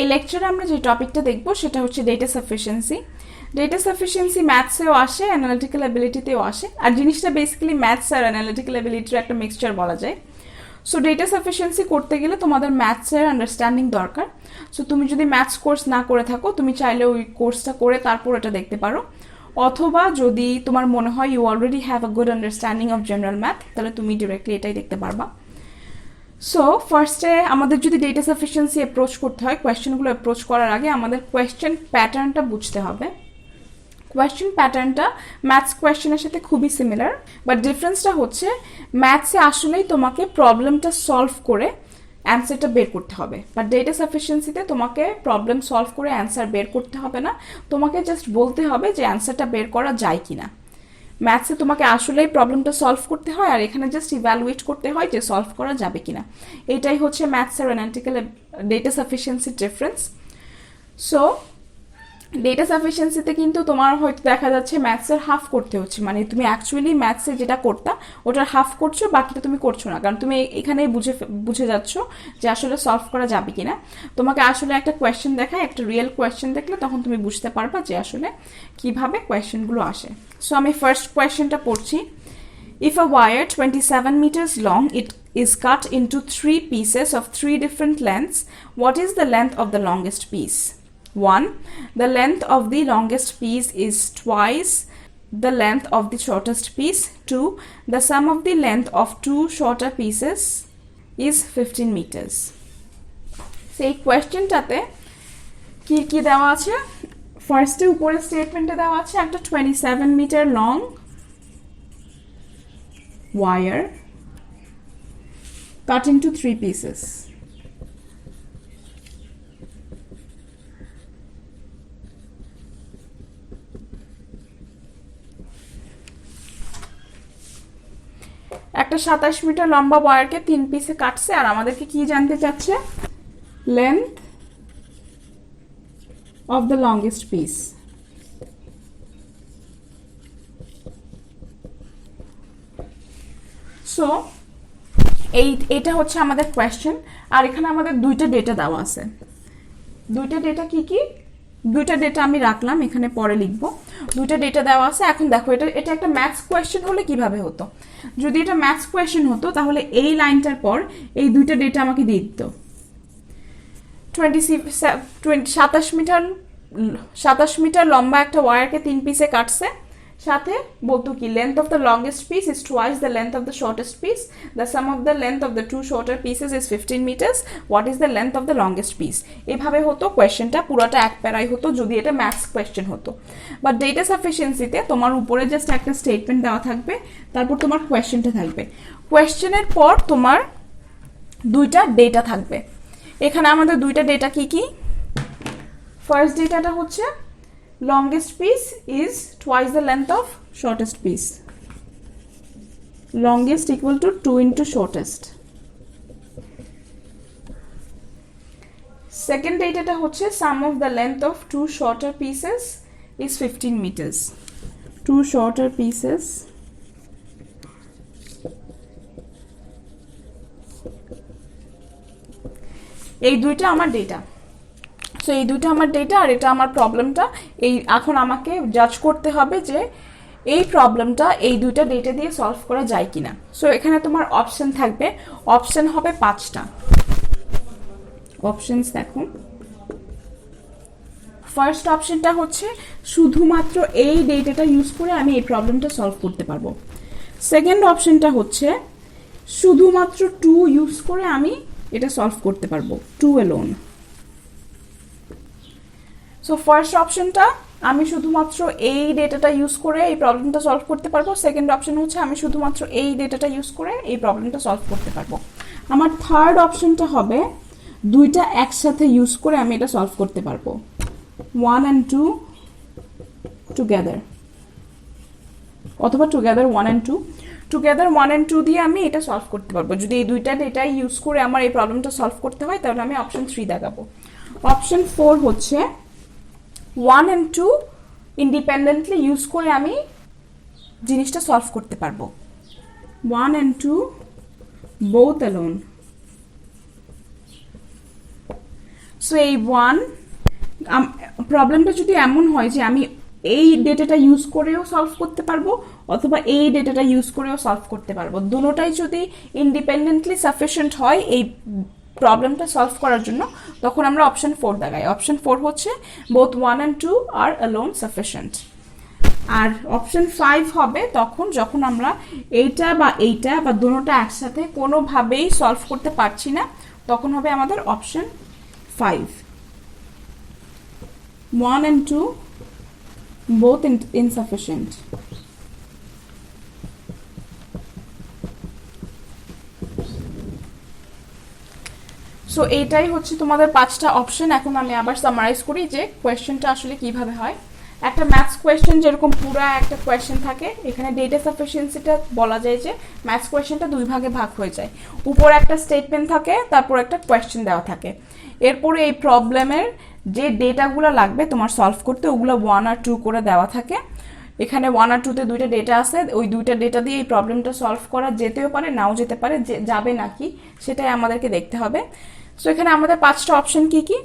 এই লেকচারে আমরা যে টপিকটা দেখব সেটা হচ্ছে ডেটা সাফিসিয়েন্সি। ডেটা সাফিসিয়েন্সি ম্যাথসেও আসে, অ্যানালিটিক্যাল অ্যাবিলিটিতেও আসে, আর জিনিসটা বেসিক্যালি ম্যাথস আর অ্যানালিটিক্যাল অ্যাবিলিটির একটা মিক্সচার বলা যায়। সো ডেটা সাফিসিয়েন্সি করতে গেলে তোমাদের ম্যাথসের আন্ডারস্ট্যান্ডিং দরকার। সো তুমি যদি ম্যাথস কোর্স না করে থাকো, তুমি চাইলে ওই কোর্সটা করে তারপর এটা দেখতে পারো, অথবা যদি তোমার মনে হয় you already have a good understanding of general math, তাহলে তুমি ডিরেক্টলি এটাই দেখতে পারবা। সো ফার্স্টে আমাদের যদি ডেটা সাফিসিয়েন্সি অ্যাপ্রোচ করতে হয়, কোয়েশ্চেনগুলো অ্যাপ্রোচ করার আগে আমাদের কোয়েশ্চেন প্যাটার্নটা বুঝতে হবে। কোয়েশ্চেন প্যাটার্নটা ম্যাথস কোয়েশ্চেনের সাথে খুবই সিমিলার, বাট ডিফারেন্সটা হচ্ছে ম্যাথসে আসলেই তোমাকে প্রবলেমটা সলভ করে অ্যান্সারটা বের করতে হবে, বাট ডেটা সাফিসিয়েন্সিতে তোমাকে প্রবলেম সলভ করে অ্যান্সার বের করতে হবে না, তোমাকে জাস্ট বলতে হবে যে অ্যান্সারটা বের করা যায় কিনা। ম্যাথসে তোমাকে আসলেই প্রবলেমটা সলভ করতে হয়, আর এখানে জাস্ট ইভ্যালুয়েট করতে হয় যে সলভ করা যাবে কিনা। এটাই হচ্ছে ম্যাথস আর অ্যানালিটিক্যাল ডেটা সাফিসিয়েন্সির ডিফারেন্স। সো ডেটা সাফিসিয়েন্সিতে কিন্তু তোমার হয়তো দেখা যাচ্ছে ম্যাথসের হাফ করতে হচ্ছে, মানে তুমি অ্যাকচুয়ালি ম্যাথসে যেটা করতা ওটার হাফ করছো, বাকিটা তুমি করছো না, কারণ তুমি এখানেই বুঝে যাচ্ছ যে আসলে সলভ করা যাবে কিনা। তোমাকে আসলে একটা কোয়েশ্চেন দেখায়, একটা রিয়েল কোয়েশ্চেন দেখলে তখন তুমি বুঝতে পারবা যে আসলে কিভাবে কোয়েশ্চেনগুলো আসে। সো আমি ফার্স্ট কোয়েশ্চেনটা পড়ছি। If a wire 27 meters long, it is cut into 3 pieces of 3 different lengths, what is the length of the longest piece? 1. The length of the longest piece is twice the length of the shortest piece. 2. The sum of the length of 2 shorter pieces is 15 meters. সেই কোয়েশ্চেনটাতে কি কি দেওয়া আছে? ফার্স্টে উপরে স্টেটমেন্টে দেওয়া আছে একটা 27 metre long wire cut into 3 pieces. একটা 27 মিটার লম্বা ওয়্যারকে 3 পিসে কাটছে, আর আমাদেরকে কি জানতে চাচ্ছে? Length of the longest piece. So এটা হচ্ছে আমাদের কোয়েশ্চেন, আর এখানে আমাদের দুইটা ডেটা দেওয়া আছে। দুইটা ডেটা কি কি? দুইটা ডেটা আমি রাখলাম, এখানে পরে লিখব। দুইটা ডেটা দেওয়া আছে। এখন দেখো, এটা একটা ম্যাথস কোয়েশ্চেন হলে কিভাবে হতো? যদি এটা ম্যাথস কোয়েশ্চেন হতো তাহলে এই লাইনটার পর এই দুইটা ডেটা আমাকে দিয়ে দিত। 27 মিটার লম্বা একটা ওয়্যারকে 3 পিসে কাটছে, সাথে বলতো কি length of the longest piece is twice the length of the shortest piece, the sum of the length of the 2 shorter pieces is 15 metres, what is the length of the longest piece. এভাবে হতো কোয়েশ্চেনটা, পুরোটা এক প্যারাই হতো যদি এটা maths question হতো। বাট ডেটা সাফিসিয়েন্সিতে তোমার উপরে জাস্ট একটা স্টেটমেন্ট দেওয়া থাকবে, তারপর তোমার কোয়েশ্চেনটা থাকবে, কোয়েশ্চেনের পর তোমার দুইটা ডেটা থাকবে। এখানে আমাদের দুইটা ডেটা কি কি? ফার্স্ট ডেটাটা হচ্ছে longest piece is twice the length of shortest piece. Longest equal to 2 into shortest. Second data হচ্ছে sum of the length of 2 shorter pieces is 15 meters. 2 shorter pieces এই দুইটা আমার ডেটা। সো এই দুটো আমার ডেটা, আর এটা আমার প্রবলেমটা। এখন আমাকে জাজ করতে হবে যে এই প্রবলেমটা এই দুইটা ডেটা দিয়ে সলভ করা যায় কিনা। সো এখানে তোমার অপশন থাকবে, অপশন হবে 5টা। অপশনস দেখো, ফার্স্ট অপশনটা হচ্ছে শুধুমাত্র এই ডেটাটা ইউজ করে আমি এই প্রবলেমটা সলভ করতে পারবো। সেকেন্ড অপশনটা হচ্ছে শুধুমাত্র 2 ইউজ করে আমি এটা সলভ করতে পারবো, 2 অ্যালোন। সো ফার্স্ট অপশনটা আমি শুধুমাত্র এই ডেটাটা ইউজ করে এই প্রবলেমটা সলভ করতে পারবো। সেকেন্ড অপশন হচ্ছে আমি শুধুমাত্র এই ডেটাটা ইউজ করে এই প্রবলেমটা সলভ করতে পারবো। আমার থার্ড অপশনটা হবে দুইটা একসাথে ইউজ করে আমি এটা সলভ করতে পারবো, 1 and 2 টুগেদার, অথবা টুগেদার 1 and 2। টুগেদার 1 and 2 দিয়ে আমি এটা সলভ করতে পারবো। যদি এই দুইটা ডেটা ইউজ করে আমার এই প্রবলেমটা সলভ করতে হয় তাহলে আমি অপশন 3 দেখাবো। অপশন 4 হচ্ছে 1 and 2 ইন্ডিপেন্ডেন্টলি ইউজ করে আমি জিনিসটা সলভ করতে পারবো, 1 and 2 both alone. সো এই 1 প্রবলেমটা যদি এমন হয় যে আমি এই ডেটাটা ইউজ করেও সলভ করতে পারবো অথবা এই ডেটাটা ইউজ করেও সলভ করতে পারবো, দুটোটাই যদি ইন্ডিপেন্ডেন্টলি সাফিসিয়েন্ট হয় এই প্রবলেমটা সলভ করার জন্য, তখন আমরা অপশন 4 দেখাই। অপশন 4 হচ্ছে বোথ 1 and 2 আর অ্যালোন সাফিসিয়েন্ট। আর অপশন 5 হবে তখন যখন আমরা এইটা বা দুটোটা একসাথে কোনোভাবেই সলভ করতে পারছি না, তখন হবে আমাদের option 5, 1 and 2 both insufficient. So এইটাই হচ্ছে তোমাদের 5টা অপশন। এখন আমি আবার সামারাইজ করি যে কোয়েশ্চেনটা আসলে কিভাবে হয়। একটা ম্যাথস কোয়েশ্চেন যেরকম পুরো একটা কোয়েশ্চেন থাকে, এখানে ডেটা সাফিসিয়েন্সিটা বলা যায় যে ম্যাথস কোয়েশ্চেনটা 2 ভাগে ভাগ হয়ে যায়। উপরে একটা স্টেটমেন্ট থাকে, তারপর একটা কোয়েশ্চেন দেওয়া থাকে। এরপরে এই প্রবলেমের যে ডেটাগুলো লাগবে তোমার সলভ করতে, ওগুলো 1 আর 2 করে দেওয়া থাকে। এখানে 1 আর 2-তে 2টা ডেটা আছে, ওই 2টা ডেটা দিয়ে এই প্রবলেমটা সলভ করা যেতেও পারে, নাও যেতে পারে, যাবে নাকি সেটাই আমাদেরকে দেখতে হবে। সো এখানে আমাদের 5টা অপশন কি কি?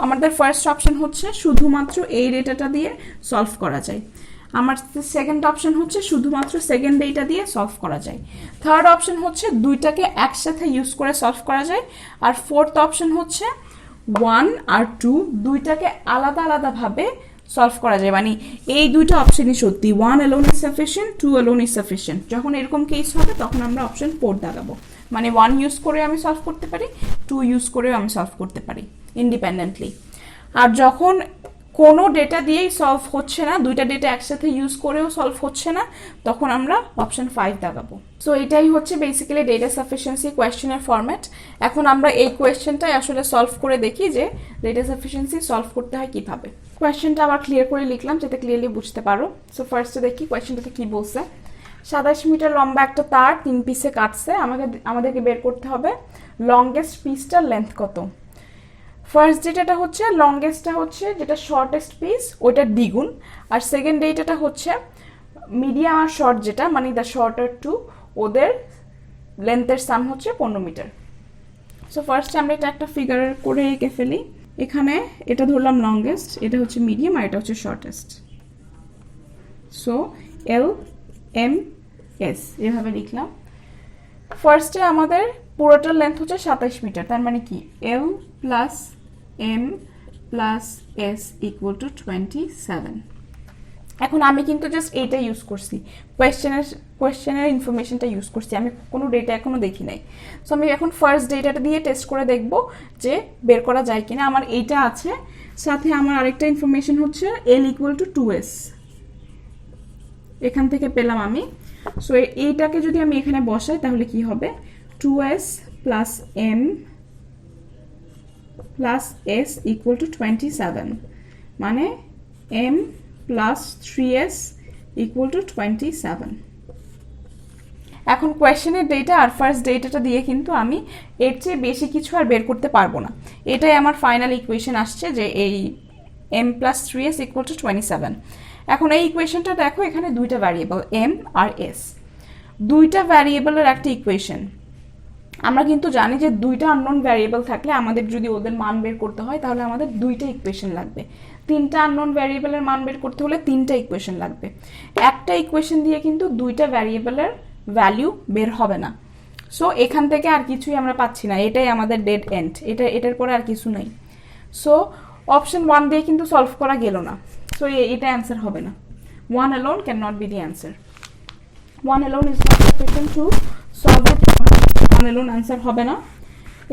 আমাদের ফার্স্ট অপশন হচ্ছে শুধুমাত্র এই ডেটাটা দিয়ে সলভ করা যায়। আমার সেকেন্ড অপশন হচ্ছে শুধুমাত্র সেকেন্ড ডেটা দিয়ে সলভ করা যায়। থার্ড অপশন হচ্ছে দুইটাকে একসাথে ইউজ করে সলভ করা যায়। আর ফোর্থ অপশন হচ্ছে 1 আর 2 দুইটাকে আলাদা আলাদাভাবে সলভ করা যায়। মানে এই দুইটা অপশনই সত্যি, 1 alone is sufficient, 2 alone is sufficient। যখন এরকম কেস হবে তখন আমরা অপশন 4 দেখাবো। মানে 1 ইউজ করে আমি সলভ করতে পারি, 2 ইউজ করেও আমি সলভ করতে পারি ইন্ডিপেন্ডেন্টলি। আর যখন কোনো ডেটা দিয়েই সলভ হচ্ছে না, দুইটা ডেটা একসাথে ইউজ করেও সলভ হচ্ছে না, তখন আমরা অপশন 5 দেখাবো। সো এটাই হচ্ছে বেসিক্যালি ডেটা সাফিসিয়েন্সি কোয়েশ্চেনের ফরম্যাট। এখন আমরা এই কোয়েশ্চেনটাই আসলে সলভ করে দেখি যে ডেটা সাফিসিয়েন্সি সলভ করতে হয় কিভাবে। কোয়েশ্চেনটা আবার ক্লিয়ার করে লিখলাম যাতে ক্লিয়ারলি বুঝতে পারো। সো ফার্স্টে দেখি কোয়েশ্চেনটাতে কি বলছে। 27 মিটার লম্বা একটা তার 3 পিসে কাটছে, আমাদেরকে বের করতে হবে লংগেস্ট পিসটার লেন্থ কত। ফার্স্ট ডেটাটা হচ্ছে লংগেস্টটা হচ্ছে যেটা শর্টেস্ট পিস ওইটার দ্বিগুণ, আর সেকেন্ড ডেটাটা হচ্ছে মিডিয়াম আর শর্ট যেটা মানে দ্য শর্টার টু, ওদের লেন্থের সাম হচ্ছে 15 মিটার। সো ফার্স্টে আমরা এটা একটা ফিগার করে এঁকে ফেলি। এখানে এটা ধরলাম লংগেস্ট, এটা হচ্ছে মিডিয়াম আর এটা হচ্ছে শর্টেস্ট। সো LMS এভাবে লিখলাম। ফার্স্টে আমাদের পুরোটার লেন্থ হচ্ছে 27 মিটার, তার মানে কি L plus M plus S equal to 27। এখন আমি কিন্তু জাস্ট এইটা ইউজ করছি, কোয়েশ্চেনের ইনফরমেশনটা ইউজ করছি, আমি কোনো ডেটা এখনো দেখি নাই। সো আমি এখন ফার্স্ট ডেটাটা দিয়ে টেস্ট করে দেখব যে বের করা যায় কিনা। আমার এইটা আছে, সাথে আমার আরেকটা ইনফরমেশন হচ্ছে L ইকুয়াল টু 2S, এখান থেকে পেলাম আমি। সো এইটাকে যদি আমি এখানে বসাই তাহলে কি হবে 2S plus M plus S equal to 27, মানে M plus 3S equal to 27। এখন কোয়েশ্চেনের ডেটা আর ফার্স্ট ডেটাটা দিয়ে কিন্তু আমি এর চেয়ে বেশি কিছু আর বের করতে পারবো না। এটাই আমার ফাইনাল ইকুয়েশন আসছে যে এই M plus 3S equal to 27। এখন এই ইকুয়েশনটা দেখো, এখানে দুইটা ভ্যারিয়েবল M আর S, দুইটা ভ্যারিয়েবলের একটা ইকুয়েশন। আমরা কিন্তু জানি যে দুইটা আননোন ভ্যারিয়েবল থাকলে আমাদের যদি ওদের মান বের করতে হয় তাহলে আমাদের দুইটা ইকুয়েশন লাগবে। তিনটা আননোন ভ্যারিয়েবলের মান বের করতে হলে তিনটা ইকুয়েশন লাগবে। একটা ইকুয়েশন দিয়ে কিন্তু দুইটা ভ্যারিয়েবলের ভ্যালু বের হবে না। সো এখান থেকে আর কিছুই আমরা পাচ্ছি না, এটাই আমাদের ডেড এন্ড, এটার পরে আর কিছু নেই। সো অপশন 1 দিয়ে কিন্তু সলভ করা গেল না, সো এটা অ্যান্সার হবে না। 1 alone cannot be the answer. 1 alone is not sufficient to solve the problem. 1 alone answer হবে না।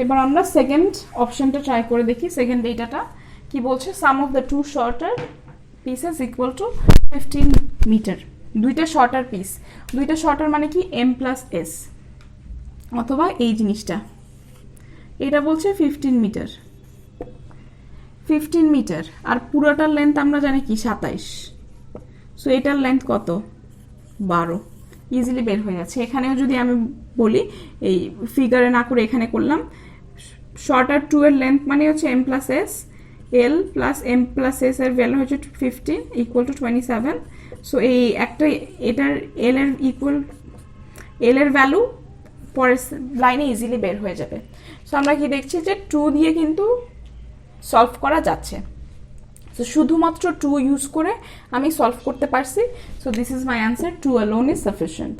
এবার আমরা সেকেন্ড অপশনটা ট্রাই করে দেখি। সেকেন্ড ডেটাটা কি বলছে, sum of the two shorter pieces equal to 15 metre. দুইটা শর্টার পিস, দুইটা শর্টার মানে কি M প্লাস S, অথবা এই জিনিসটা, এটা বলছে 15 মিটার। 15 মিটার আর পুরোটার লেন্থ আমরা জানি কি 27। সো এটার লেন্থ কত 12, ইজিলি বের হয়ে যাচ্ছে। এখানেও যদি আমি বলি, এই ফিগারে না করে এখানে করলাম, শর্টার 2 এর লেন্থ মানে হচ্ছে M plus S, L plus M plus S এর ভ্যালু হচ্ছে 15 ইকুয়াল টু 27। সো এই একটা এটার L এর ভ্যালু পরের লাইনে ইজিলি বের হয়ে যাবে। সো আমরা কি দেখছি যে 2 দিয়ে কিন্তু সলভ করা যাচ্ছে। সো শুধুমাত্র 2 ইউজ করে আমি সলভ করতে পারছি। So this is my answer, 2 alone is sufficient.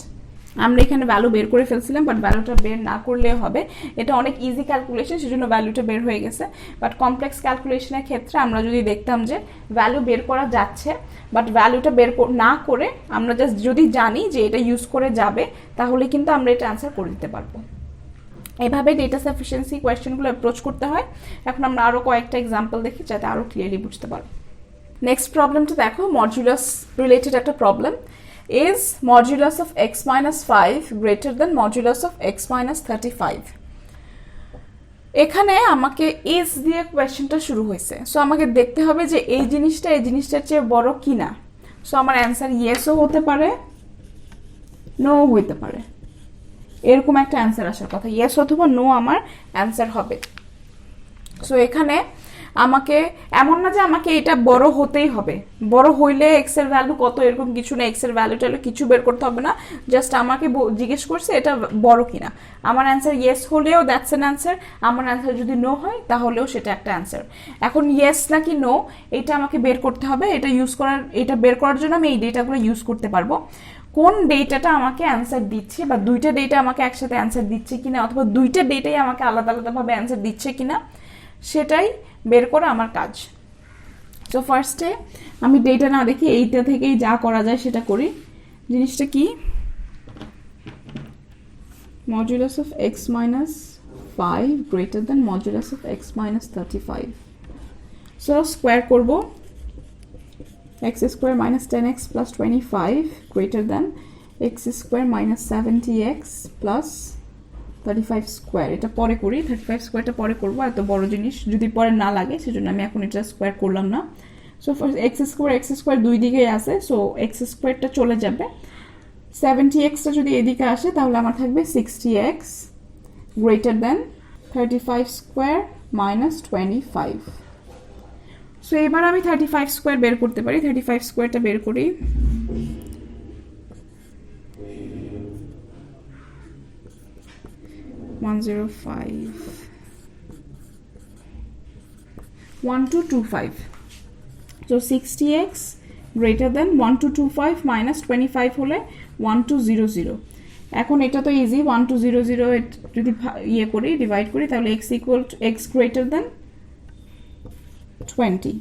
আমরা এখানে ভ্যালু বের করে ফেলছিলাম, বাট ভ্যালুটা বের না করলেও হবে, এটা অনেক ইজি ক্যালকুলেশন, সেজন্য ভ্যালুটা বের হয়ে গেছে। বাট কমপ্লেক্স ক্যালকুলেশনের ক্ষেত্রে আমরা যদি দেখতাম যে ভ্যালু বের করা যাচ্ছে, বাট ভ্যালুটা বের না করে আমরা জাস্ট যদি জানি যে এটা ইউজ করে যাবে, তাহলে কিন্তু আমরা এটা অ্যান্সার করে দিতে পারবো। এভাবে ডেটা সাফিসিয়েন্সি কোয়েশ্চেনগুলো অ্যাপ্রোচ করতে হয়। এখন আমরা আরও কয়েকটা এক্সাম্পল দেখি যাতে আরও ক্লিয়ারলি বুঝতে পারবো। নেক্সট প্রবলেমটা দেখো, মডুলাস রিলেটেড একটা problem. Is modulus of x minus 5 greater than modulus of x minus 35? এখানে আমাকে is দিয়ে কোয়েশ্চেনটা শুরু হয়েছে। সো আমাকে দেখতে হবে যে এই জিনিসটার চেয়ে বড় কিনা। সো আমার অ্যান্সার ইয়েসও হতে পারে, নো হইতে পারে, এরকম একটা অ্যান্সার আসার কথা। ইয়েস অথবা নো আমার অ্যান্সার হবে। সো এখানে আমাকে এমন না যে আমাকে এটা বড় হতেই হবে, বড় হইলে এক্স এর ভ্যালু কত এরকম কিছু না, এক্স এর ভ্যালুটা কিছু বের করতে হবে না, জাস্ট আমাকে জিজ্ঞেস করছে এটা বড় কিনা। আমার অ্যান্সার ইয়েস হলেও দ্যাটস অ্যান অ্যান্সার, আমার অ্যান্সার যদি নো হয় তাহলেও সেটা একটা অ্যান্সার। এখন ইয়েস নাকি নো এটা আমাকে বের করতে হবে। এটা বের করার জন্য আমি এই ডেটাগুলো ইউজ করতে পারবো। কোন ডেটাটা আমাকে অ্যান্সার দিচ্ছে, বা দুইটা ডেটা আমাকে একসাথে অ্যান্সার দিচ্ছে কিনা, অথবা দুইটা ডেটাই আমাকে আলাদা আলাদাভাবে অ্যান্সার দিচ্ছে কিনা, সেটাই বের করা আমার কাজ। সো ফার্স্টে আমি ডেটা না দেখি এইটা থেকেই যা করা যায় সেটা করি। জিনিসটা কি, modulus of x minus 5 greater than modulus of x minus 35। So square করবো, x square minus 10x plus 25 greater than x square minus 70x plus 35 square. এটা পরে করি, 35 স্কোয়ারটা পরে করবো, এত বড় জিনিস যদি পরে না লাগে সেজন্য আমি এখন এটা স্কোয়ার করলাম না। সো এক্স স্কোয়ার দুই দিকেই আছে, সো এক্স স্কোয়ারটা চলে যাবে। 70xটা যদি এদিকে আসে তাহলে আমার থাকবে 60x greater than 35 square minus 25। So এবার আমি 35 স্কোয়ার বের করতে পারি। 35 স্কোয়ারটা বের করি, 105 1225। So 60x greater than 1225 minus 25 হলে 1200। এখন এটা তো ইজি, 1200 যদি ইয়ে করি ডিভাইড করি তাহলে x গ্রেটার দেন 20।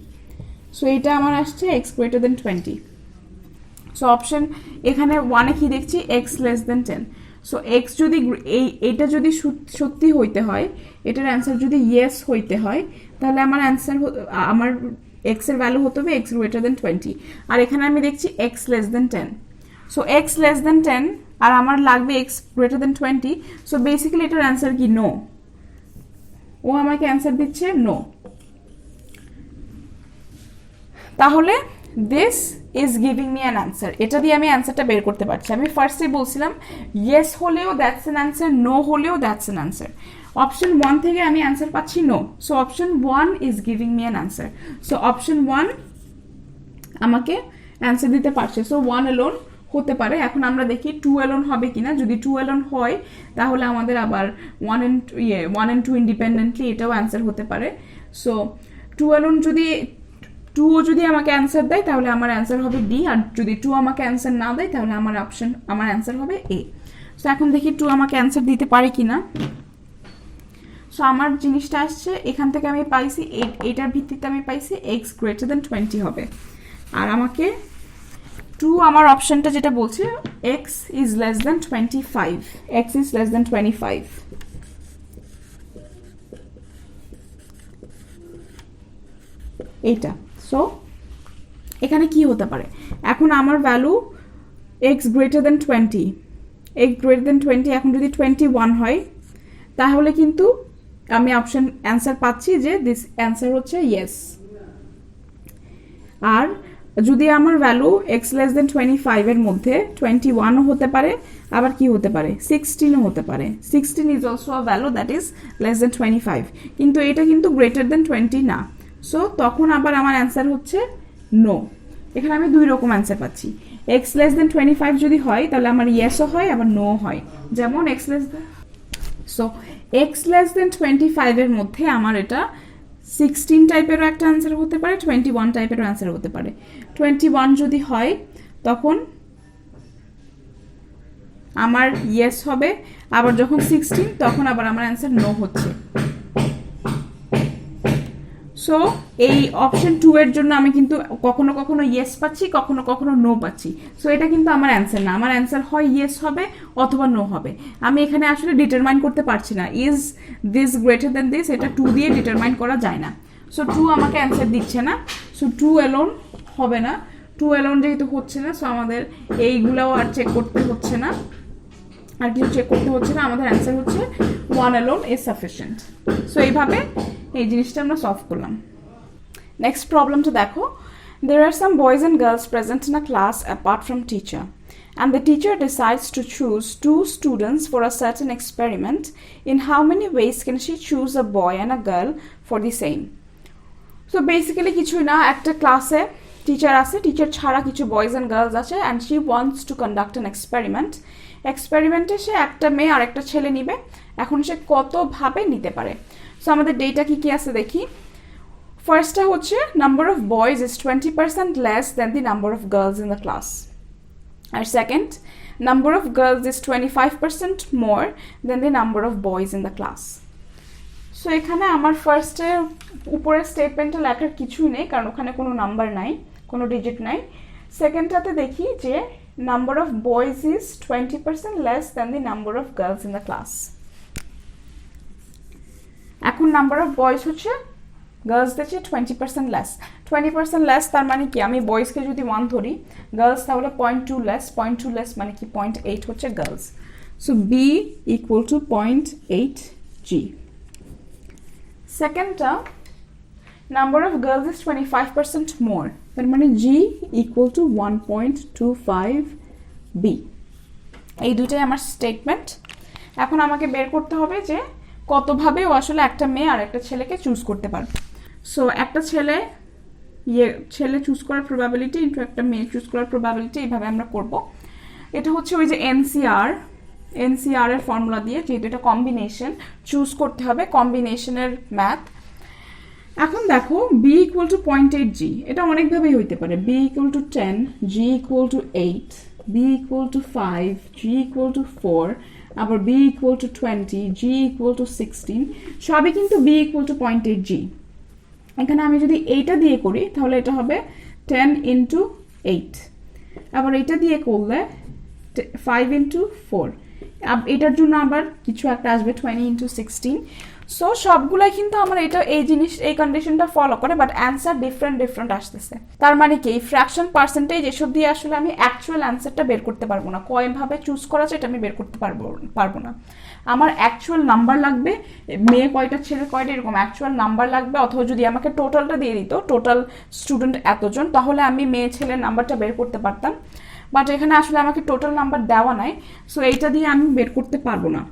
সো এটা আমার আসছে x greater than 20। So option এখানে 1-এ কি দেখছি, x less than 10। So x যদি এটা যদি সত্যি হইতে হয়, এটার অ্যান্সার যদি ইয়েস হইতে হয়, তাহলে আমার x এর ভ্যালু হতে হবে x গ্রেটার দেন 20। আর এখানে আমি দেখছি x less than 10। So x less than 10 আর আমার লাগবে x greater than 20। So basically এটার অ্যান্সার কি, নো। ও আমাকে অ্যান্সার দিচ্ছে নো। তাহলে this is giving me an answer. এটা দিয়ে আমি অ্যান্সারটা বের করতে পারছি। আমি ফার্স্টে বলছিলাম ইয়েস হলেও দ্যাটস অ্যান অ্যান্সার, নো হলেও দ্যাটস অ্যান অ্যান্সার। অপশন 1 থেকে আমি অ্যান্সার পাচ্ছি no. So option 1 is giving me an answer. So option 1 আমাকে অ্যান্সার দিতে পারছে। সো 1 অ্যালোন হতে পারে। এখন আমরা দেখি 2 অ্যালোন হবে কিনা। যদি 2 অ্যালোন হয় তাহলে আমাদের আবার 1 and 2 ইন্ডিপেন্ডেন্টলি এটাও অ্যান্সার হতে পারে। সো 2 অ্যালোন যদি 2 যদি আমাকে অ্যান্সার দেয় তাহলে আমার অ্যান্সার হবে ডি, আর যদি 2 আমাকে অ্যান্সার না দেয় তাহলে আমার অ্যান্সার হবে এ। সো এখন দেখি 2 আমাকে অ্যান্সার দিতে পারে কিনা। সো আমার জিনিসটা আসছে এখান থেকে আমি পাইছি, এটার ভিত্তিতে আমি পাইছি x গ্রেটার দেন 20 হবে। আর আমাকে 2 আমার অপশনটা যেটা বলছে x is less than 25, x is less than 25। এইটা। সো এখানে কি হতে পারে, এখন আমার value x greater than 20, x greater than 20। এখন যদি 21 হয় তাহলে কিন্তু আমি অপশন অ্যান্সার পাচ্ছি যে দিস অ্যান্সার হচ্ছে ইয়েস। আর যদি আমার ভ্যালু x লেস দেন 25 এর মধ্যে 21ও হতে পারে, আবার কি হতে পারে 16ও হতে পারে। 16 is also a value that is less than 25, কিন্তু এটা কিন্তু গ্রেটার দেন 20 না। সো তখন আবার আমার অ্যান্সার হচ্ছে নো। এখানে আমি দুই রকম অ্যান্সার পাচ্ছি। x লেস দেন 25 যদি হয় তাহলে আমার ইয়েসও হয় আবার নো হয়। যেমন x লেস দেন 25 এর মধ্যে আমার এটা 16 টাইপেরও একটা অ্যান্সার হতে পারে, 21 টাইপেরও অ্যান্সার হতে পারে। 21 যদি হয় তখন আমার ইয়েস হবে, আবার যখন 16 তখন আবার আমার অ্যান্সার নো হচ্ছে। সো এই অপশন 2 এর জন্য আমি কিন্তু কখনো কখনো ইয়েস পাচ্ছি, কখনো কখনো নো পাচ্ছি। সো এটা কিন্তু আমার অ্যান্সার না, আমার অ্যান্সার হয় ইয়েস হবে অথবা নো হবে। আমি এখানে আসলে ডিটারমাইন করতে পারছি না is this greater than this, এটা 2 দিয়ে ডিটারমাইন করা যায় না। সো 2 আমাকে অ্যান্সার দিচ্ছে না, সো 2 এলোন হবে না। 2 এলোন যেহেতু হচ্ছে না, সো আমাদের এইগুলাও আর চেক করতে হচ্ছে না, আর কিছু চেক করতে হচ্ছে না, আমাদের অ্যান্সার হচ্ছে 1 alone is sufficient। সো এইভাবে এই জিনিসটা আমরা সলভ করলাম। নেক্সট প্রবলেমটা দেখো, there are some boys and girls present in a class apart from teacher, and the teacher decides to choose 2 students for a certain experiment. In how many ways can she choose a boy and a girl for the same? So basically কিছুই না, একটা ক্লাসে teacher আছে, teacher ছাড়া কিছু boys and girls আছে, and she wants to conduct an experiment. এক্সপেরিমেন্টে সে একটা মেয়ে আর একটা ছেলে নিবে, এখন সে কতভাবে নিতে পারে। সো আমাদের ডেটা কি কি আছে দেখি। ফার্স্টটা হচ্ছে number of boys is 20% less than the number of girls in the class, আর second number of girls is 25% more than the number of boys in the class. So এখানে আমার ফার্স্টে উপরের স্টেটমেন্টটা লেখার কিছুই নেই, কারণ ওখানে কোনো নাম্বার নাই, কোনো ডিজিট নাই। সেকেন্ডটাতে দেখি যে number of boys is 20% less than the number of girls in the class. এখন নাম্বার অফ বয়েজ হচ্ছে গার্লসদের চেয়ে 20% লেস। 20% লেস তার মানে কি, আমি বয়েজকে যদি 1 ধরি, গার্লস তাহলে 0.2 লেস, 0.2 লেস মানে কি 0.8 হচ্ছে girls. So B equal to 0.8 G. সেকেন্ডটা number of girls is 25% more, তার মানে জি ইকুয়াল টু 1.25 বি। এই দুইটাই আমার স্টেটমেন্ট। এখন আমাকে বের করতে হবে যে কতভাবে ও আসলে একটা মেয়ে আর একটা ছেলেকে চুজ করতে পারবে। সো একটা ছেলে চুজ করার প্রবাবিলিটি ইন্টু একটা মেয়ে চুজ করার প্রবাবিলিটি, এইভাবে আমরা করব। এটা হচ্ছে ওই যে এনসিআর এর ফর্মুলা দিয়ে, যেহেতু এটা কম্বিনেশন চুজ করতে হবে, কম্বিনেশনের ম্যাথ। এখন দেখো বি ইকুয়াল টু 0.8 জি, এটা অনেকভাবেই হইতে পারে। B equal to 10, G equal to 8, B equal to 5, G equal to 4, আবার B equal to 20, G equal to 16, সবই কিন্তু বি ইকুয়াল টু 0.8 জি। এখানে আমি যদি এইটা দিয়ে করি তাহলে এটা হবে 10 ইন্টু 8, আবার এটা দিয়ে করলে 5 ইন্টু 4, এটার জন্য আবার কিছু একটা আসবে 20 ইন্টু 16। সো সবগুলাই কিন্তু আমার এই কন্ডিশনটা ফলো করে, বাট অ্যান্সার ডিফারেন্ট আসতেছে। তার মানে কি, এই ফ্র্যাকশন পার্সেন্টেজ এসব দিয়ে আসলে আমি অ্যাকচুয়াল অ্যান্সারটা বের করতে পারবো না, কয়ভাবে চুজ করা যায় এটা আমি বের করতে পারবো না। আমার অ্যাকচুয়াল নাম্বার লাগবে, মেয়ে কয়টা ছেলে কয়টা এরকম অ্যাকচুয়াল নাম্বার লাগবে, অথবা যদি আমাকে টোটালটা দিয়ে দিত, টোটাল স্টুডেন্ট এতজন, তাহলে আমি মেয়ে ছেলের নাম্বারটা বের করতে পারতাম। বাট এখানে আসলে আমাকে টোটাল নাম্বার দেওয়া নাই, সো এইটা দিয়ে আমি বের করতে পারবো না।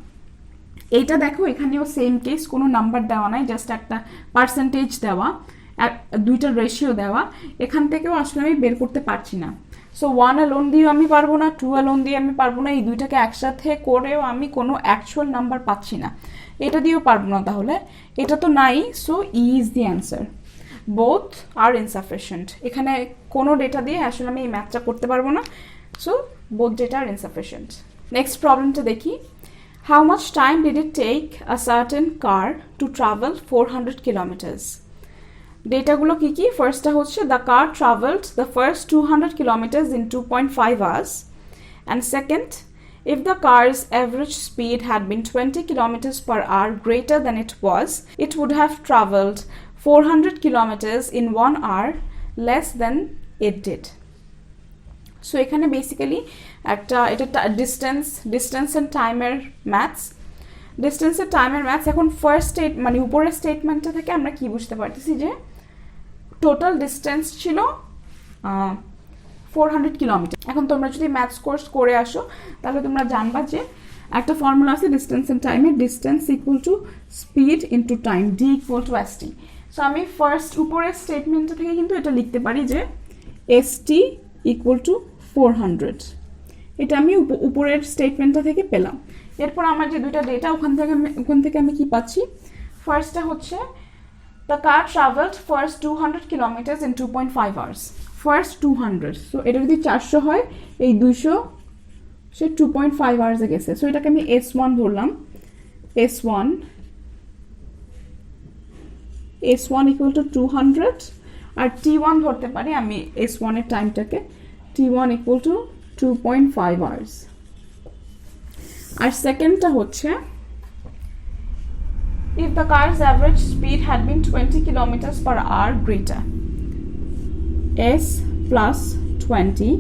এইটা দেখো এখানেও সেম কেস, কোনো নাম্বার দেওয়া নাই, জাস্ট একটা পার্সেন্টেজ দেওয়া, দুইটার রেশিও দেওয়া, এখান থেকেও আসলে আমি বের করতে পারছি না। সো 1 অ্যালোন দিয়েও আমি পারবো না, 2 অ্যালোন দিয়ে আমি পারবো না, এই দুইটাকে একসাথে করেও আমি কোনো অ্যাকচুয়াল নাম্বার পাচ্ছি না, এটা দিয়েও পারবো না। তাহলে এটা তো নাই, so E is the answer. Both আর ইনসাফিসিয়েন্ট, এখানে কোনো ডেটা দিয়ে আসলে আমি এই ম্যাথটা করতে পারবো না, সো বোথ ডেটা আর ইনসাফিসিয়েন্ট। নেক্সট প্রবলেমটা দেখি। How much time did it take a certain car to travel 400 kilometers? ডেটাগুলো কি কি? ফার্স্টটা হচ্ছে the car traveled the first 200 kilometers in 2.5 hours, and second, if the car's average speed had been 20 kilometers per hour greater than it was, it would have traveled 400 kilometers in 1 hour less than it did. So এখানে basically এটা distance and টাইমের maths. এখন first মানে উপরের স্টেটমেন্টটা থেকে আমরা কি বুঝতে পারতেছি যে টোটাল ডিস্টেন্স ছিল 400 কিলোমিটার। এখন তোমরা যদি ম্যাথস কোর্স করে আসো তাহলে তোমরা জানবা যে একটা ফর্মুলা আছে ডিস্টেন্স অ্যান্ড টাইমের, distance equal to speed into time, D equal to ST. So আমি ফার্স্ট উপরের স্টেটমেন্টটা থেকে কিন্তু এটা লিখতে পারি যে এসটি ইকুয়াল টু 400, এটা আমি উপরের স্টেটমেন্টটা থেকে পেলাম। এরপর আমার যে দুইটা ডেটা ওখান থেকে আমি কি পাচ্ছি, ফার্স্টটা হচ্ছে The car traveled first 200 kilometers in 2.5 hours. First 200. So এটা যদি 400 হয়, এই 200 সে 2.5 hours এ গেছে। সো এটাকে আমি S1 ধরলাম। S1 equal to 200 R T1 ধরতে পারি আমি S1 এর টাইমটাকে, T1 equal to 2.5 hours। আর সেকেন্ডটা হচ্ছে if the car's average speed had been 20 kilometers per hour greater, S plus 20,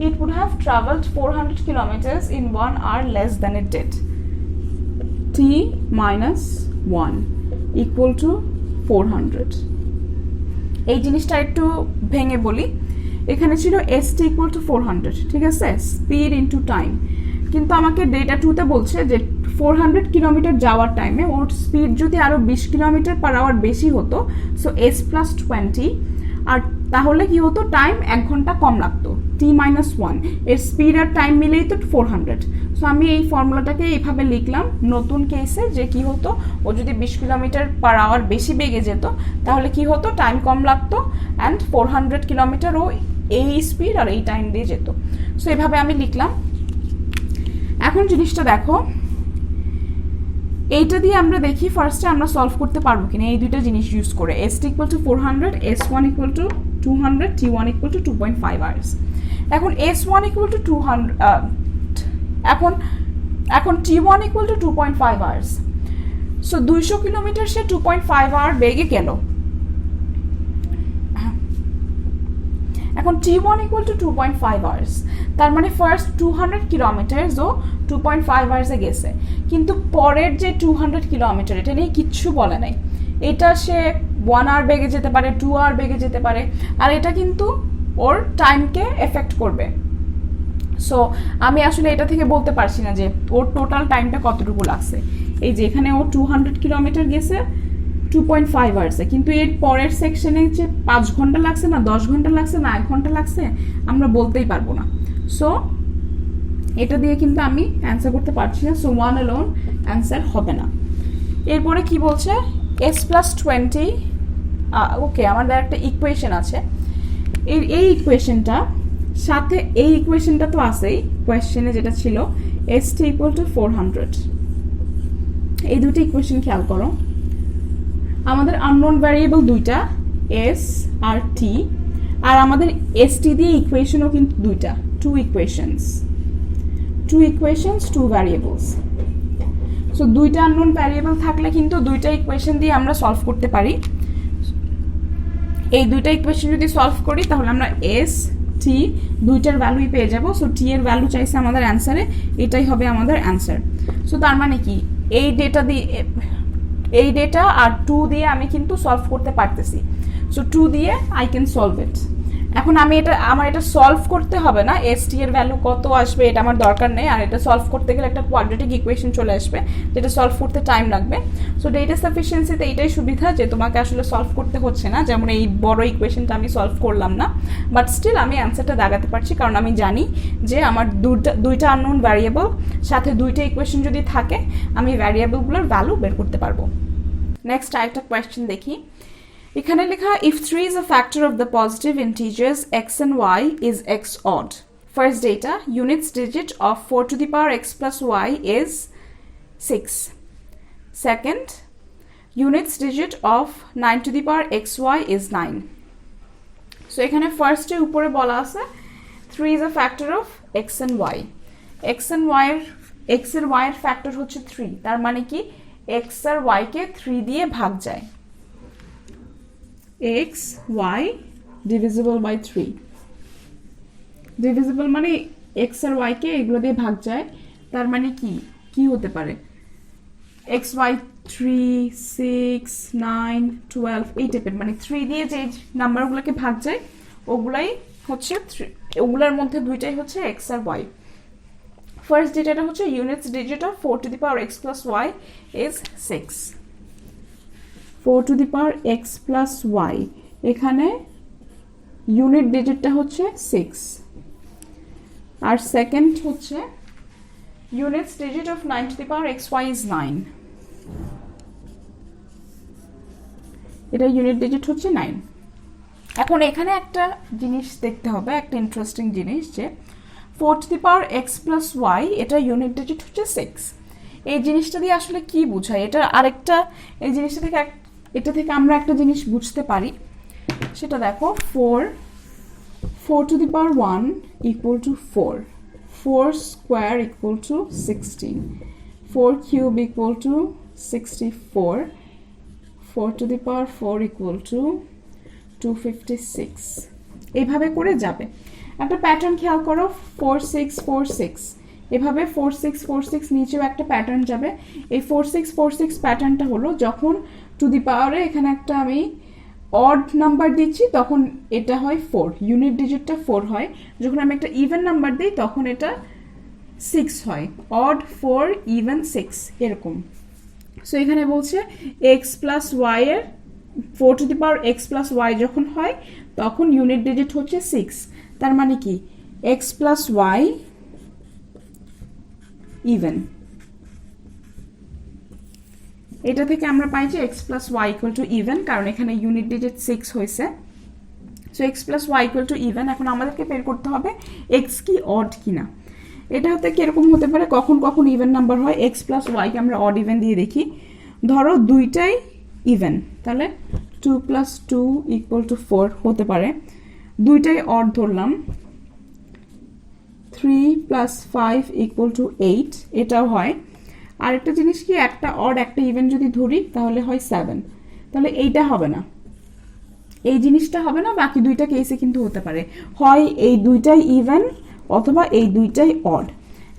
it would have traveled 400 kilometers in 1 hour less than it did. T minus 1 equal to 400. এই জিনিসটা একটু ভেঙে বলি। এখানে ছিল ST equal to 400, ঠিক আছে, speed into time. কিন্তু আমাকে ডেটা 2তে বলছে যে 400 কিলোমিটার যাওয়ার টাইমে ওর স্পিড যদি আরও 20 কিলোমিটার পার আওয়ার বেশি হতো, সো S plus 20, আর তাহলে কি হতো, টাইম 1 ঘন্টা কম লাগতো, T minus 1, এর স্পিড আর টাইম মিলেই তো 400। সো আমি এই ফর্মুলাটাকে এইভাবে লিখলাম নতুন কেসে, যে কি হতো, ও যদি 20 কিলোমিটার পার আওয়ার বেশি বেগে যেত তাহলে কি হতো, টাইম কম লাগতো, অ্যান্ড 400 কিলোমিটার ও এই স্পিড আর এই টাইম দিয়ে যেত। সো এভাবে আমি লিখলাম। এখন জিনিসটা দেখো, এইটা দিয়ে আমরা দেখি ফার্স্টে আমরা সলভ করতে পারবো কিনা এই দুইটা জিনিস ইউজ করে। ST equal to 400, S1 equal to 200, T1 equal to 2.5 hours। এখন S1 equal to 200, এখন T1 equal to 2.5 hours। So 200 kilometre সে 2.5 আওয়ার বেগে গেল। এখন T1 equal to 2.5 hours, তার মানে ফার্স্ট 200 কিলোমিটারস ও 2.5 hours এ গেছে, কিন্তু পরের যে 200 কিলোমিটার এটা নিয়ে কিচ্ছু বলে নাই। এটা সে 1 hour বেগে যেতে পারে, 2 hour বেগে যেতে পারে, আর এটা কিন্তু ওর টাইমকে এফেক্ট করবে। সো আমি আসলে এটা থেকে বলতে পারছি না যে ওর টোটাল টাইমটা কতটুকু লাগছে। এই যে এখানে ও 200 কিলোমিটার গেছে 2.5 আওয়ার্সে, কিন্তু এর পরের সেকশনে যে 5 ঘন্টা লাগছে না 10 ঘন্টা লাগছে না 1 ঘন্টা লাগছে আমরা বলতেই পারবো না। সো এটা দিয়ে কিন্তু আমি অ্যান্সার করতে পারছি না। সো 1 অ্যালোন অ্যান্সার হবে না। এরপরে কি বলছে, S plus 20, ওকে, আমাদের একটা ইকুয়েশন আছে। এই ইকুয়েশনটা সাথে এই ইকুয়েশনটা তো আছেই কোয়েশ্চেনে যেটা ছিল, ST equal to 400। এই দুটো ইকুয়েশন খেয়াল করো। আমাদের আননোন ভ্যারিয়েবল দুইটা, S আর T, আর আমাদের ST দিয়ে ইকুয়েশনও কিন্তু দুইটা, 2 equations, 2 ভ্যারিয়েবলস। সো দুইটা আননোন ভ্যারিয়েবল থাকলে কিন্তু দুইটা ইকুয়েশন দিয়ে আমরা সলভ করতে পারি। এই দুইটা ইকুয়েশন যদি সলভ করি তাহলে আমরা S T দুইটার ভ্যালুই পেয়ে যাব। সো T এর ভ্যালু চাইছে আমাদের অ্যান্সারে, এটাই হবে আমাদের অ্যান্সার। সো তার মানে কি, এই ডেটা আর 2 দিয়ে আমি কিন্তু সলভ করতে পারতেছি। সো 2 দিয়ে আই ক্যান সলভ ইট। এখন আমার এটা সলভ করতে হবে না, ST এর ভ্যালু কত আসবে এটা আমার দরকার নেই, আর এটা সলভ করতে গেলে একটা কোয়াড্রেটিক ইকুয়েশন চলে আসবে যেটা সলভ করতে টাইম লাগবে। সো ডেটা সাফিসিয়েন্সিতে এইটাই সুবিধা যে তোমাকে আসলে সলভ করতে হচ্ছে না, যেমন এই বড় ইকুয়েশনটা আমি সলভ করলাম না, বাট স্টিল আমি অ্যান্সারটা দাগাতে পারছি, কারণ আমি জানি যে আমার দুইটা আননোন ভ্যারিয়েবল সাথে দুইটা ইকুয়েশন যদি থাকে আমি ভ্যারিয়েবলগুলোর ভ্যালু বের করতে পারবো। নেক্সট আরেকটা কোয়েশ্চেন দেখি। এখানে লেখা, if 3 is a factor of the positive integers x and y is x odd. First data, units digit of 4 to the power x plus y is 6. Second, units digit of 9 to the power xy is 9. So এখানে ফার্স্টে উপরে বলা আছে 3 is a factor of x and y. x and y এর y এর factor হচ্ছে 3, তার মানে কি x আর y কে 3 দিয়ে ভাগ যায়। x y divisible by 3, divisible মানে x আর y কে এগুলো দিয়ে ভাগ যায়, তার মানে কি হতে পারে, x y 3 6 9 12 এই টাইপের, মানে 3 দিয়ে যে নাম্বারগুলোকে ভাগ যায় ওগুলাই হচ্ছে 3, ওগুলোর মধ্যে দুইটাই হচ্ছে x আর y। ফার্স্ট ডেটাটা হচ্ছে units digit of 4 to the power x plus y is 6, 4 to the power x plus y, এখানে ইউনিট ডিজিটটা হচ্ছে 6, আর সেকেন্ড হচ্ছে units digit of 9 to the power xy is 9, এটা ইউনিট ডিজিট হচ্ছে 9। এখন এখানে একটা জিনিস দেখতে হবে, একটা ইন্টারেস্টিং জিনিস, যে 4 to the power X plus Y এটা ইউনিট ডিজিট হচ্ছে 6। এই জিনিসটা দিয়ে আসলে কি বোঝায়, এটা আরেকটা, এই জিনিসটা থেকে এটা থেকে আমরা একটা জিনিস বুঝতে পারি, সেটা দেখো। 4 to the power 1 equal to 4 square equal to 16, 4 cube equal two 64, 4 to the power 4 equal to 256। এইভাবে করে যাবে। একটা প্যাটার্ন খেয়াল করো, 4 6 4 6, এভাবে 4 6 4 6 নিচেও একটা প্যাটার্ন যাবে। এই 4 6 4 6 প্যাটার্নটা হলো যখন টু দি পাওয়ারে এখানে একটা আমি অড নাম্বার দিচ্ছি তখন এটা হয় 4, ইউনিট ডিজিটটা 4 হয়। যখন আমি একটা ইভেন নাম্বার দিই তখন এটা 6 হয়, অড 4 ইভেন 6 এরকম। সো এখানে বলছে এক্স প্লাস ওয়াই এর 4 to the power X plus Y যখন হয় তখন ইউনিট ডিজিট হচ্ছে 6। তার মানে কি এক্স প্লাস ওয়াই ইভেন, এটা থেকে আমরা পাই যে X plus Y equal to even, কারণ এখানে ইউনিট ডিজিট 6 হয়েছে। So X plus Y equal to even. এখন আমাদেরকে বের করতে হবে এক্স কি অড কিনা। এটা হতে কিরকম হতে পারে, কখন কখন ইভেন নাম্বার হয়। এক্স প্লাস ওয়াইকে আমরা অড ইভেন দিয়ে দেখি। ধরো দুইটাই ইভেন, তাহলে 2 প্লাস 2 ইকুয়াল টু 4 হতে পারে। দুইটাই অড ধরলাম, 3 প্লাস 5 ইকুয়াল টু 8, এটাও হয়। আরেকটা জিনিস কি, একটা অড একটা ইভেন যদি ধরি তাহলে হয় 7, তাহলে এইটা হবে না, এই জিনিসটা হবে না। বাকি দুইটা কেসে কিন্তু হতে পারে, হয় এই দুইটাই ইভেন অথবা এই দুইটাই অড।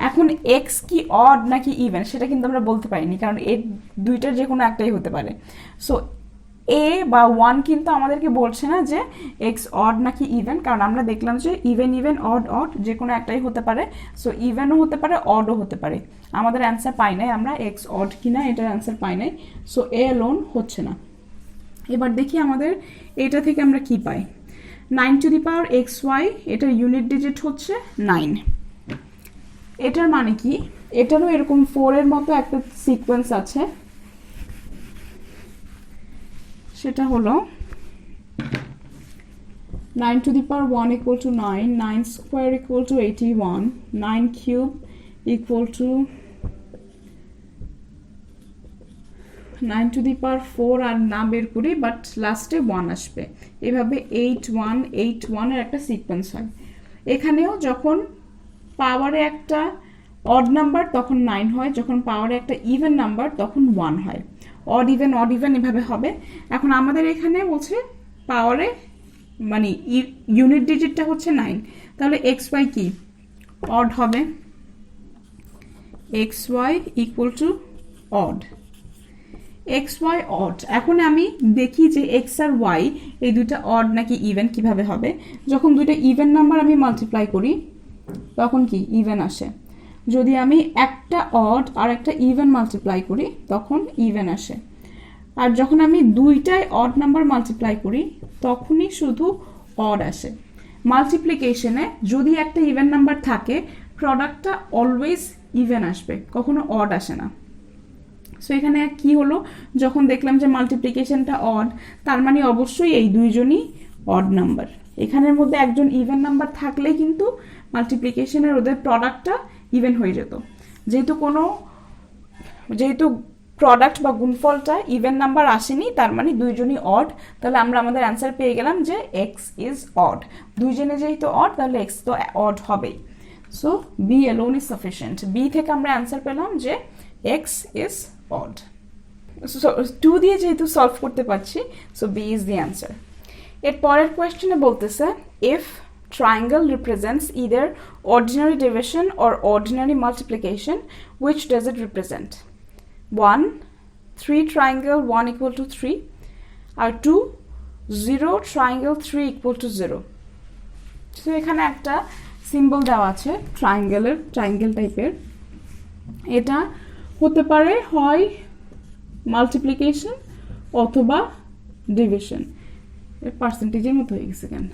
এখন এক্স কি অড নাকি ইভেন সেটা কিন্তু আমরা বলতে পারিনি, কারণ এই দুইটার যে কোনো একটাই হতে পারে। সো এ বা 1 কিন্তু আমাদেরকে বলছে না যে এক্স অড নাকি ইভেন, কারণ আমরা দেখলাম যে ইভেন ইভেন অড অড যে কোনো একটাই হতে পারে। সো ইভেনও হতে পারে অডও হতে পারে। আমাদের অ্যান্সার পাই নাই আমরা এক্স অড কিনা, এটার অ্যান্সার পাই নাই। সো এ লোন হচ্ছে না। এবার দেখি আমাদের এটা থেকে আমরা কি পাই। 9 to the power X Y, এটার ইউনিট ডিজিট হচ্ছে 9। এটার মানে কি, এটারও এরকম 4 এর মতো একটা সিকোয়েন্স আছে, সেটা হলো 9 to the power 1 equal to 9, 9 square equal to 81, 9 cube equal to 9 to the power 4 আর না বের করি, বাট লাস্টে 1 আসবে। এভাবে 8 1 8 1 এর একটা সিকোয়েন্স হয়। এখানেও যখন পাওয়ারে একটা অড নাম্বার তখন 9 হয়, যখন পাওয়ারে একটা ইভেন নাম্বার তখন 1 হয়। অড ইভেন এভাবে হবে। এখন আমাদের এখানে বলছে পাওয়ারে মানে ইউনিট ডিজিটটা হচ্ছে 9, তাহলে এক্স ওয়াই কি অড হবে, X Y equal to odd, X Y odd. এখন আমি দেখি যে এক্স আর ওয়াই এই দুইটা অড নাকি ইভেন কিভাবে হবে। যখন দুইটা ইভেন নাম্বার আমি মাল্টিপ্লাই করি তখন কি ইভেন আসে, যদি আমি একটা অড আর একটা ইভেন মাল্টিপ্লাই করি তখন ইভেন আসে। আর যখন আমি দুইটাই অড নাম্বার মাল্টিপ্লাই করি তখনই শুধু অড আসে। মাল্টিপ্লিকেশনে যদি একটা ইভেন নাম্বার থাকে প্রোডাক্টটা অলওয়েজ ইভেন আসবে, কখনো অড আসে না। সো এখানে কি হলো, যখন দেখলাম যে মাল্টিপ্লিকেশনটা অড, তার মানে অবশ্যই এই দুইজনই অড নাম্বার। এখানের মধ্যে একজন ইভেন নাম্বার থাকলে কিন্তু মাল্টিপ্লিকেশনের ওদের প্রোডাক্টটা ইভেন হয়ে যেত। যেহেতু প্রোডাক্ট বা গুণফলটা ইভেন নাম্বার আসেনি, তার মানে দুইজনই অড, তাহলে আমরা আমাদের অ্যান্সার পেয়ে গেলাম যে এক্স ইজ অড। দুইজনে যেহেতু অড তাহলে এক্স তো অড হবেই। So B alone is sufficient. B থেকে আমরা অ্যান্সার পেলাম যে এক্স ইজ অড। সো 2 দিয়ে যেহেতু সলভ করতে পারছি, so B is the answer. এর পরের কোয়েশ্চেনে বলতেছে if triangle represents either ordinary division or ordinary multiplication, which does it represent? 1 3 triangle 1 equal to 3, or 2 0 triangle 3 equal to 0. So এখানে একটা সিম্বল দেওয়া আছে ট্রায়াঙ্গেল টাইপের। এটা হতে পারে হয় মাল্টিপ্লিকেশন অথবা ডিভিশন। পার্সেন্টেজের মতো হয়ে গেছে কেন,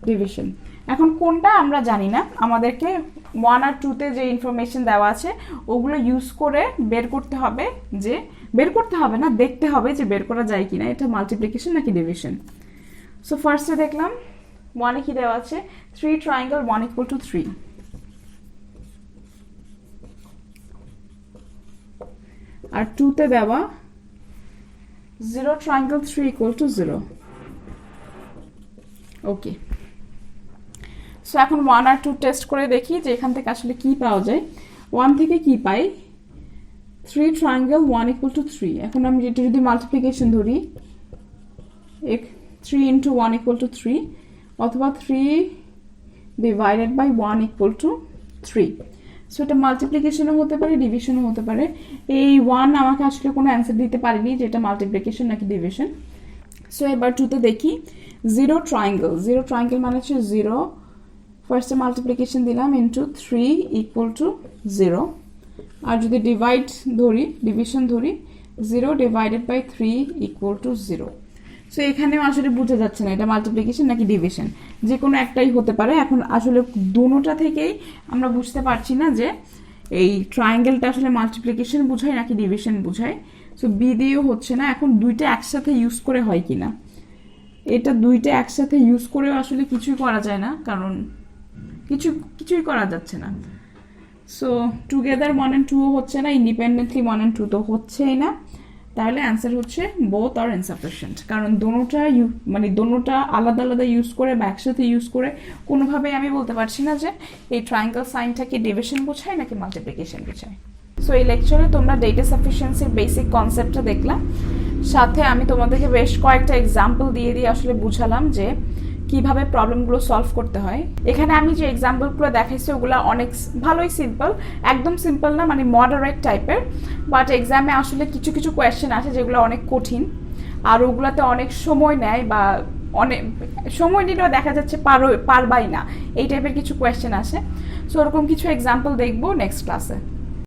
ডিভিশন। এখন কোনটা আমরা জানি না, আমাদেরকে 1 আর 2-তে যে ইনফরমেশন দেওয়া আছে ওগুলো ইউজ করে বের করতে হবে, যে বের করতে হবে না, দেখতে হবে যে বের করা যায় কিনা এটা মাল্টিপ্লিকেশন নাকি ডিভিশন। সো ফার্স্টে দেখলাম 1-এ কি দেওয়া আছে, 3 ট্রায়াঙ্গেল 1 ইকুয়াল টু 3, আর 2-তে দেওয়া 0 triangle 3 equal to 0। Okay, so এখন 1 আর 2 টেস্ট করে দেখি যে এখান থেকে আসলে কি পাওয়া যায়। 1 থেকে কি পাই, 3 ট্রায়াঙ্গেল 1 ইকুয়াল টু 3। এখন আমি এটা যদি মাল্টিপ্লিকেশন ধরি, 3 ইন্টু 1 ইকুয়াল টু 3, অথবা 3 divided by 1 equal to 3। So এটা মাল্টিপ্লিকেশনও হতে পারে, ডিভিশনও হতে পারে। এই 1 আমাকে আসলে কোনো অ্যান্সার দিতে পারেনি যে এটা মাল্টিপ্লিকেশন নাকি ডিভিশন। সো এবার 2-তে দেখি, 0 ট্রায়াঙ্গেল মানে হচ্ছে 0, ফার্স্টে মাল্টিপ্লিকেশন দিলাম ইন্টু 3 ইকুয়াল টু 0, আর যদি ডিভিশন ধরি 0 divided by 3 equal to 0। So এখানেও আসলে বোঝা যাচ্ছে না এটা মাল্টিপ্লিকেশন নাকি ডিভিশন, যে কোনো একটাই হতে পারে। এখন আসলে দুটোটা থেকেই আমরা বুঝতে পারছি না যে এই ট্রায়াঙ্গেলটা আসলে মাল্টিপ্লিকেশন বোঝায় নাকি ডিভিশন বোঝায়। সো বি দিয়েও হচ্ছে না। এখন দুইটা একসাথে ইউজ করে হয় কিনা, এটা দুইটা একসাথে ইউজ করেও আসলে কিছুই করা যায় না, কারণ কিছুই করা যাচ্ছে না। সো টুগেদার 1 and 2 হচ্ছে না, ইন্ডিপেন্ডেন্টলি 1 and 2 তো হচ্ছেই না। তাহলে অ্যান্সার হচ্ছে বোথ আর ইনসাফিশিয়েন্ট, কারণ দোনোটা আলাদা আলাদা ইউজ করে বা একসাথে ইউজ করে কোনোভাবেই আমি বলতে পারছি না যে এই ট্রায়াঙ্গেল সাইনটা কি ডিভিশন বোঝায় নাকি মাল্টিপ্লিকেশন বোঝায়। সো এই লেকচারে তোমরা ডেটা সাফিসিয়েন্সির বেসিক কনসেপ্টটা দেখলাম, সাথে আমি তোমাদেরকে বেশ কয়েকটা এক্সাম্পল দিয়ে আসলে বুঝালাম যে কিভাবে প্রবলেমগুলো সলভ করতে হয়। এখানে আমি যে এক্সাম্পলগুলো দেখাইছি ওগুলো অনেক ভালোই সিম্পল, একদম সিম্পল না, মানে মডারেট টাইপের, বাট এক্সামে আসলে কিছু কিছু কোয়েশ্চেন আসে যেগুলো অনেক কঠিন, আর ওগুলোতে অনেক সময় নেয়, বা অনেক সময় নিলেও দেখা যাচ্ছে পারবাই না, এই টাইপের কিছু কোয়েশ্চেন আসে। সো ওরকম কিছু এক্সাম্পল দেখবো নেক্সট ক্লাসে।